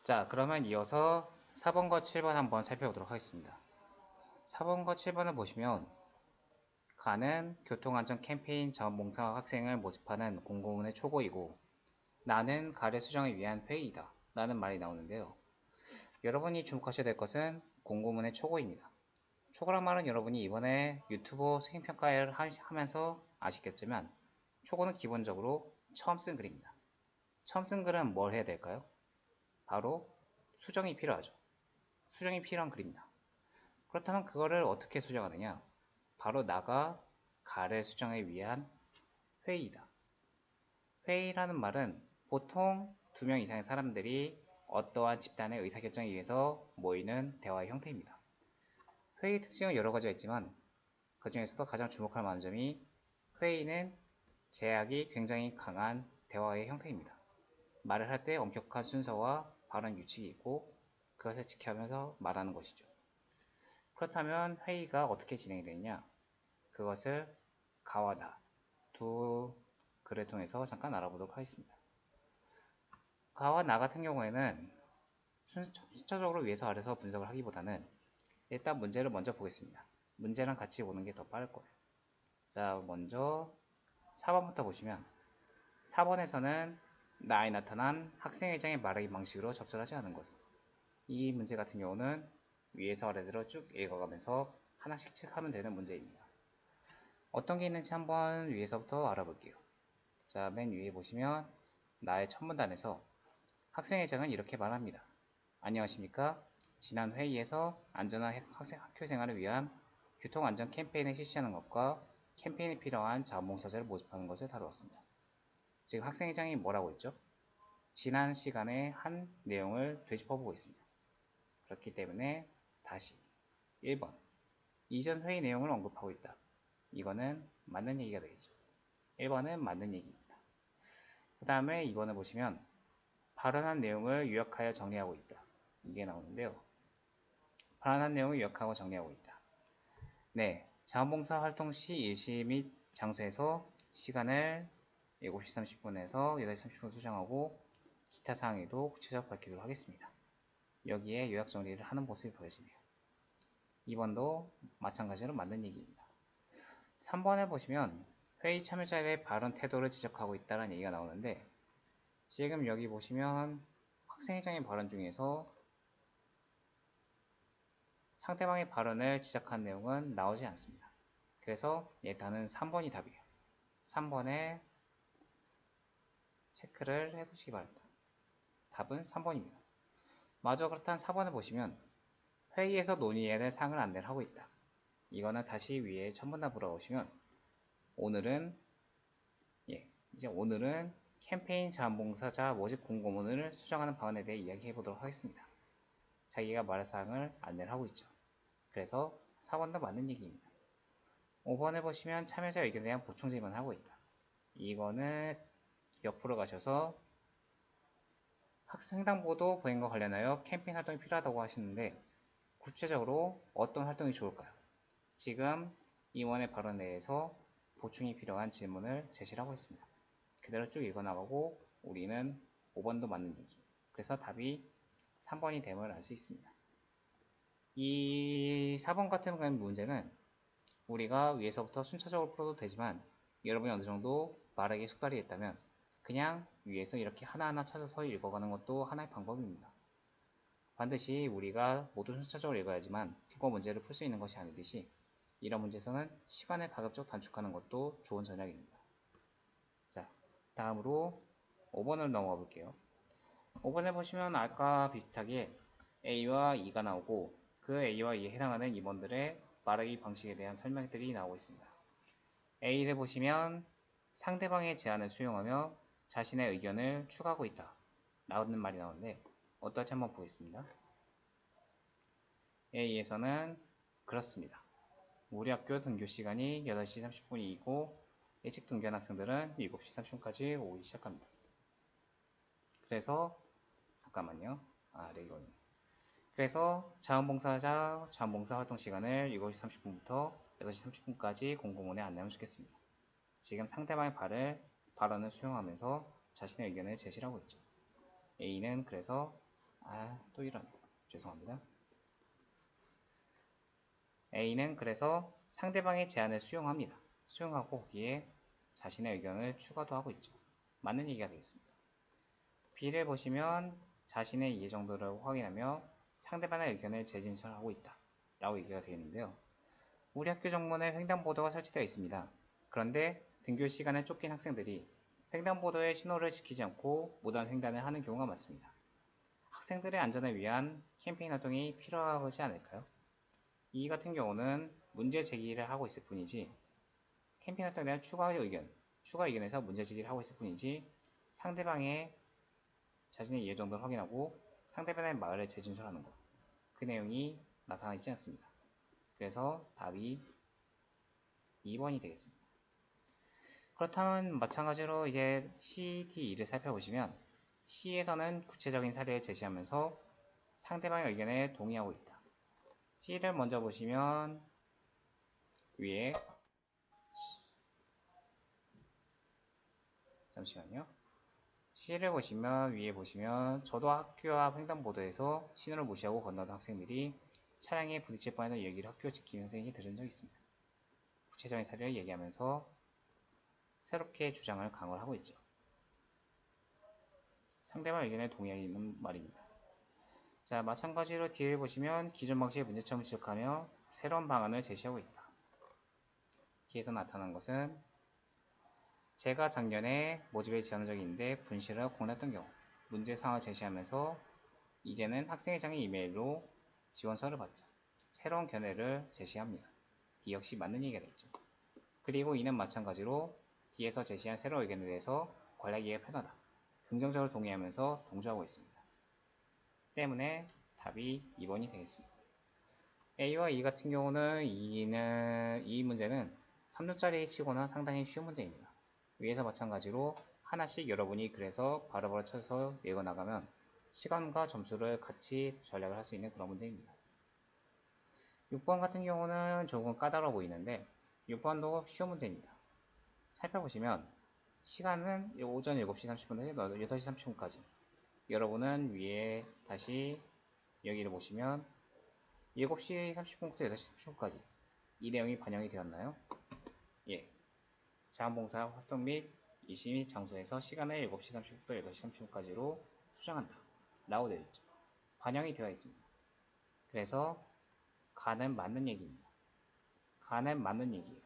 자, 그러면 이어서 4번과 7번 한번 살펴보도록 하겠습니다. 4번과 7번을 보시면 가는 교통안전 캠페인 자원봉사 학생을 모집하는 공고문의 초고이고 나는 가래 수정을 위한 회의이다 라는 말이 나오는데요. 여러분이 주목하셔야 될 것은 공고문의 초고입니다. 초고란 말은 여러분이 이번에 유튜버 수행평가를 하면서 아시겠지만 초고는 기본적으로 처음 쓴 글입니다. 처음 쓴 글은 뭘 해야 될까요? 바로 수정이 필요하죠. 수정이 필요한 글입니다. 그렇다면 그거를 어떻게 수정하느냐? 바로 나가 가래 수정을 위한 회의이다. 회의라는 말은 보통 2명 이상의 사람들이 어떠한 집단의 의사결정에 의해서 모이는 대화의 형태입니다. 회의 특징은 여러 가지가 있지만 그 중에서도 가장 주목할 만한 점이 회의는 제약이 굉장히 강한 대화의 형태입니다. 말을 할 때 엄격한 순서와 발언 규칙이 있고 그것을 지켜가면서 말하는 것이죠. 그렇다면 회의가 어떻게 진행이 되느냐? 그것을 가와 나 두 글을 통해서 잠깐 알아보도록 하겠습니다. 가와 나 같은 경우에는 순차적으로 위에서 아래서 분석을 하기보다는 일단 문제를 먼저 보겠습니다. 문제랑 같이 보는 게 더 빠를 거예요. 자, 먼저 4번부터 보시면 4번에서는 나에 나타난 학생회장의 말하기 방식으로 적절하지 않은 것은 이 문제 같은 경우는 위에서 아래로 쭉 읽어가면서 하나씩 체크하면 되는 문제입니다. 어떤 게 있는지 한번 위에서부터 알아볼게요. 자, 맨 위에 보시면 나의 첫 문단에서 학생회장은 이렇게 말합니다. 안녕하십니까? 지난 회의에서 안전한 학교 생활을 위한 교통안전 캠페인을 실시하는 것과 캠페인에 필요한 자원봉사자를 모집하는 것을 다루었습니다. 지금 학생회장이 뭐라고 했죠? 지난 시간에 한 내용을 되짚어보고 있습니다. 그렇기 때문에 다시 1번 이전 회의 내용을 언급하고 있다. 이거는 맞는 얘기가 되겠죠. 1번은 맞는 얘기입니다. 그 다음에 2번을 보시면 발언한 내용을 요약하여 정리하고 있다. 이게 나오는데요. 발언한 내용을 요약하고 정리하고 있다. 네, 자원봉사 활동 시 일시 및 장소에서 시간을 7시 30분에서 8시 30분 수정하고 기타 사항에도 구체적으로 밝히도록 하겠습니다. 여기에 요약 정리를 하는 모습이 보여지네요. 2번도 마찬가지로 맞는 얘기입니다. 3번에 보시면 회의 참여자의 발언 태도를 지적하고 있다는 얘기가 나오는데 지금 여기 보시면 학생회장의 발언 중에서 상대방의 발언을 지적한 내용은 나오지 않습니다. 그래서 일단은 3번이 답이에요. 3번에 체크를 해두시기 바랍니다. 답은 3번입니다. 마저 그렇다면 4번을 보시면 회의에서 논의해야 될 사항을 안내를 하고 있다. 이거는 다시 위에 첨부나 보러오시면 오늘은 이제 오늘은 캠페인 자원봉사자 모집 공고문을 수정하는 방안에 대해 이야기해 보도록 하겠습니다. 자기가 말할 사항을 안내를 하고 있죠. 그래서 4번도 맞는 얘기입니다. 5번을 보시면 참여자 의견에 대한 보충 질문을 하고 있다. 이거는 옆으로 가셔서 학생 횡단보도 보행과 관련하여 캠페인 활동이 필요하다고 하시는데 구체적으로 어떤 활동이 좋을까요? 지금 임원의 발언 내에서 보충이 필요한 질문을 제시를 하고 있습니다. 그대로 쭉 읽어나가고 우리는 5번도 맞는 얘기. 그래서 답이 3번이 됨을 알 수 있습니다. 이 4번 같은 문제는 우리가 위에서부터 순차적으로 풀어도 되지만 여러분이 어느 정도 말하기에 숙달이 됐다면 그냥 위에서 이렇게 하나하나 찾아서 읽어가는 것도 하나의 방법입니다. 반드시 우리가 모두 순차적으로 읽어야지만 국어 문제를 풀 수 있는 것이 아니듯이 이런 문제에서는 시간을 가급적 단축하는 것도 좋은 전략입니다. 자, 다음으로 5번을 넘어가 볼게요. 5번에 보시면 아까 비슷하게 A와 E가 나오고 그 A와 E에 해당하는 임원들의 말하기 방식에 대한 설명들이 나오고 있습니다. A를 보시면 상대방의 제안을 수용하며 자신의 의견을 추가하고 있다. 라는 말이 나오는데 어떨지 한번 보겠습니다. A에서는 그렇습니다. 우리 학교 등교 시간이 8시 30분이고 일찍 등교한 학생들은 7시 30분까지 오기 시작합니다. 그래서 잠깐만요. 네, 이거는. 그래서 자원봉사 활동 시간을 7시 30분부터 8시 30분까지 공고문에 안내하면 좋겠습니다. 지금 상대방의 발언을 수용하면서 자신의 의견을 제시하고 있죠. A는 그래서 또 이런. 죄송합니다. A는 그래서 상대방의 제안을 수용합니다. 수용하고 거기에 자신의 의견을 추가도 하고 있죠. 맞는 얘기가 되겠습니다. B를 보시면 자신의 이해 정도를 확인하며 상대방의 의견을 재진술하고 있다. 라고 얘기가 되어 있는데요. 우리 학교 정문에 횡단보도가 설치되어 있습니다. 그런데 등교 시간에 쫓긴 학생들이 횡단보도의 신호를 지키지 않고 무단 횡단을 하는 경우가 많습니다. 학생들의 안전을 위한 캠페인 활동이 필요하지 않을까요? 이 같은 경우는 문제 제기를 하고 있을 뿐이지 캠페인 활동에 대한 추가 의견에서 문제 제기를 하고 있을 뿐이지 상대방의 자신의 이해 정도를 확인하고 상대방의 말을 재진술하는 것, 그 내용이 나타나 있지 않습니다. 그래서 답이 2번이 되겠습니다. 그렇다면 마찬가지로 이제 C, D, E를 살펴보시면 C에서는 구체적인 사례를 제시하면서 상대방의 의견에 동의하고 있다. C를 먼저 보시면 위에 잠시만요. C를 보시면 위에 보시면 저도 학교 앞 횡단보도에서 신호를 무시하고 건너던 학생들이 차량에 부딪힐 뻔했던 얘기를 학교 지키는 선생님이 들은 적이 있습니다. 구체적인 사례를 얘기하면서 새롭게 주장을 강화를 하고 있죠. 상대방 의견에 동의하는 말입니다. 자, 마찬가지로 D를 보시면 기존 방식의 문제점을 지적하며 새로운 방안을 제시하고 있다. D에서 나타난 것은 제가 작년에 모집에 지원한 적이 있는데 분실을 고민했던 경우 문제 상황을 제시하면서 이제는 학생회장의 이메일로 지원서를 받자 새로운 견해를 제시합니다. D 역시 맞는 얘기가 되겠죠. 그리고 이는 마찬가지로 D에서 제시한 새로운 의견에 대해서 관리하기가 편하다. 긍정적으로 동의하면서 동조하고 있습니다. 때문에 답이 2번이 되겠습니다. A와 E 같은 경우는 이 문제는 3점짜리 치고는 상당히 쉬운 문제입니다. 위에서 마찬가지로 하나씩 여러분이 그래서 바로바로 쳐서 외워나가면 시간과 점수를 같이 전략을 할 수 있는 그런 문제입니다. 6번 같은 경우는 조금 까다로워 보이는데 6번도 쉬운 문제입니다. 살펴보시면 시간은 오전 7시 30분에서 8시 30분까지 여러분은 위에 다시 여기를 보시면 7시 30분부터 8시 30분까지 이 내용이 반영이 되었나요? 예. 자원봉사 활동 및 이시 및 장소에서 시간을 7시 30분부터 8시 30분까지로 수정한다. 라고 되어 있죠. 반영이 되어 있습니다. 그래서 가는 맞는 얘기입니다. 가는 맞는 얘기예요.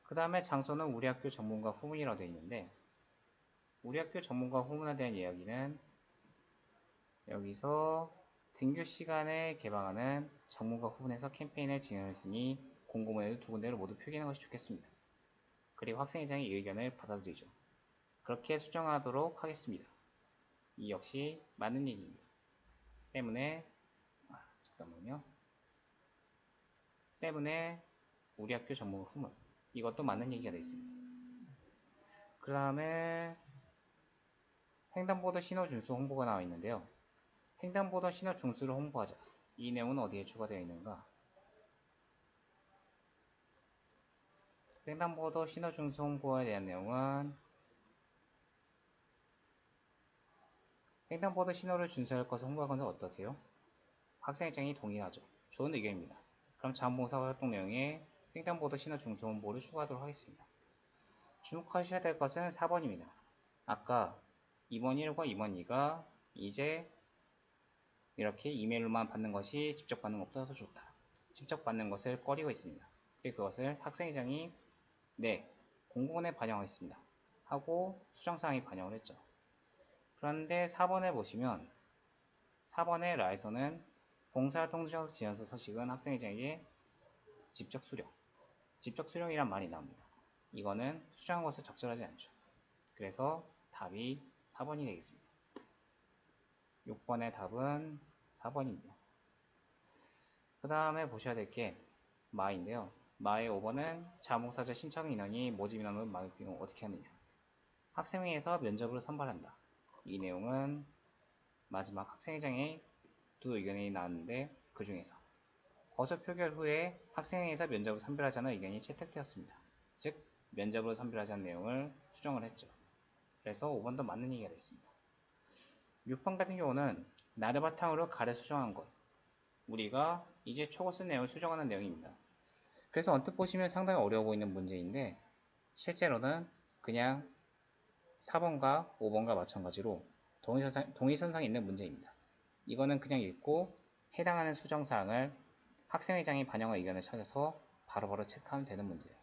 그 다음에 장소는 우리 학교 전문가 후문이라고 되어 있는데 우리 학교 전문가 후문에 대한 이야기는 여기서 등교 시간에 개방하는 전문가 후문에서 캠페인을 진행했으니 공고문에도 두 군데를 모두 표기하는 것이 좋겠습니다. 그리고 학생회장의 의견을 받아들이죠. 그렇게 수정하도록 하겠습니다. 이 역시 맞는 얘기입니다. 때문에 잠깐만요. 때문에 우리 학교 전문가 후문 이것도 맞는 얘기가 되어 있습니다. 그 다음에 횡단보도 신호 준수 홍보가 나와 있는데요. 횡단보도 신호 준수를 홍보하자. 이 내용은 어디에 추가되어 있는가? 횡단보도 신호 준수 홍보에 대한 내용은 횡단보도 신호를 준수할 것을 홍보할 건데 어떠세요? 학생회장이 동의하죠. 좋은 의견입니다. 그럼 자원봉사 활동 내용에 횡단보도 신호 준수 홍보를 추가하도록 하겠습니다. 주목하셔야 될 것은 4번입니다. 아까 2번 1과 2번 2가 이제 이렇게 이메일로만 받는 것이 직접 받는 것보다 더 좋다. 직접 받는 것을 꺼리고 있습니다. 그리고 그것을 학생회장이 네, 공고문에 반영하겠습니다. 하고 수정사항이 반영을 했죠. 그런데 4번에 보시면 4번의 라에서는 봉사활동 지원서 서식은 학생회장에게 직접 수령이란 말이 나옵니다. 이거는 수정한 것을 적절하지 않죠. 그래서 답이 4번이 되겠습니다. 6번의 답은 4번입니다. 그 다음에 보셔야 될 게 마인데요. 마의 5번은 자원봉사자 신청 인원이 모집 인원을 막을 경우 어떻게 하느냐. 학생회에서 면접으로 선발한다. 이 내용은 마지막 학생회장의 두 의견이 나왔는데 그 중에서 거소 표결 후에 학생회에서 면접을 선별하지 않은 의견이 채택되었습니다. 즉 면접으로 선별하지 않은 내용을 수정을 했죠. 그래서 5번도 맞는 얘기가 됐습니다. 6번 같은 경우는 나를 바탕으로 가를 수정한 것. 우리가 이제 초고 쓴 내용을 수정하는 내용입니다. 그래서 언뜻 보시면 상당히 어려워 보이는 문제인데 실제로는 그냥 4번과 5번과 마찬가지로 동의선상에 있는 문제입니다. 이거는 그냥 읽고 해당하는 수정사항을 학생회장이 반영한 의견을 찾아서 바로바로 체크하면 되는 문제예요.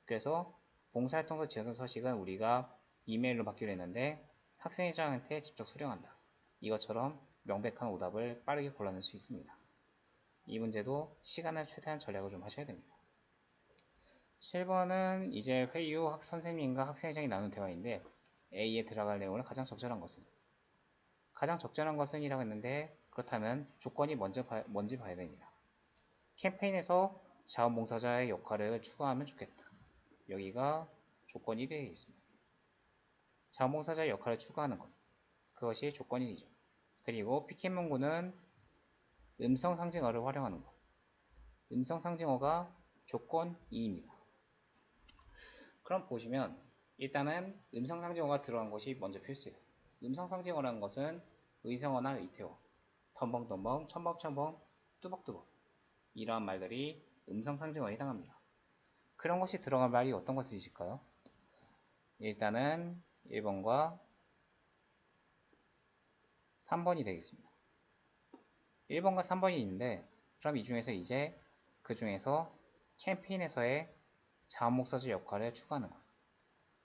그래서 봉사활동서 지어서 서식은 우리가 이메일로 받기로 했는데 학생회장한테 직접 수령한다. 이것처럼 명백한 오답을 빠르게 골라낼 수 있습니다. 이 문제도 시간을 최대한 절약을 좀 하셔야 됩니다. 7번은 이제 회의 후 선생님과 학생회장이 나눈 대화인데 A에 들어갈 내용을 가장 적절한 것은 이라고 했는데 그렇다면 조건이 뭔지 봐야 됩니다. 캠페인에서 자원봉사자의 역할을 추가하면 좋겠다. 여기가 조건 1에 있습니다. 자원봉사자의 역할을 추가하는 것. 그것이 조건 1이죠. 그리고 피켓 문구는 음성 상징어를 활용하는 것. 음성 상징어가 조건 2입니다. 그럼 보시면 일단은 음성 상징어가 들어간 것이 먼저 필수예요. 음성 상징어라는 것은 의성어나 의태어, 덤벙덤벙, 첨벙첨벙, 뚜벅뚜벅 이러한 말들이 음성 상징어에 해당합니다. 그런 것이 들어간 말이 어떤 것이 있을까요? 일단은 1번과 3번이 되겠습니다. 1번과 3번이 있는데 그럼 이 중에서 이제 그 중에서 캠페인에서의 자원봉사자 역할을 추가하는 것.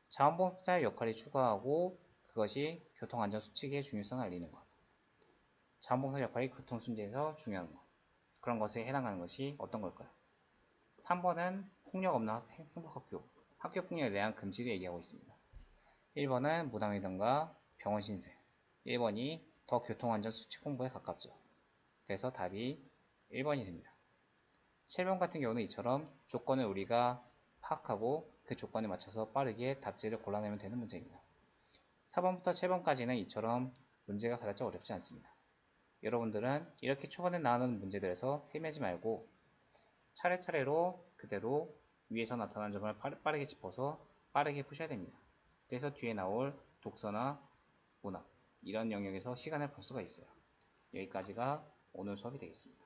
자원봉사자 역할을 추가하고 그것이 교통안전수칙의 중요성을 알리는 것. 자원봉사 역할이 교통순지에서 중요한 것. 그런 것에 해당하는 것이 어떤 걸까요? 3번은 폭력 없는 행복학교, 학교폭력에 대한 금지를 얘기하고 있습니다. 1번은 무당회전과 병원 신세, 1번이 더 교통안전수칙 홍보에 가깝죠. 그래서 답이 1번이 됩니다. 7번 같은 경우는 이처럼 조건을 우리가 파악하고 그 조건에 맞춰서 빠르게 답지를 골라내면 되는 문제입니다. 4번부터 7번까지는 이처럼 문제가 그다지 어렵지 않습니다. 여러분들은 이렇게 초반에 나오는 문제들에서 헤매지 말고 차례차례로 그대로 위에서 나타난 점을 빠르게 짚어서 빠르게 푸셔야 됩니다. 그래서 뒤에 나올 독서나 문학 이런 영역에서 시간을 벌 수가 있어요. 여기까지가 오늘 수업이 되겠습니다.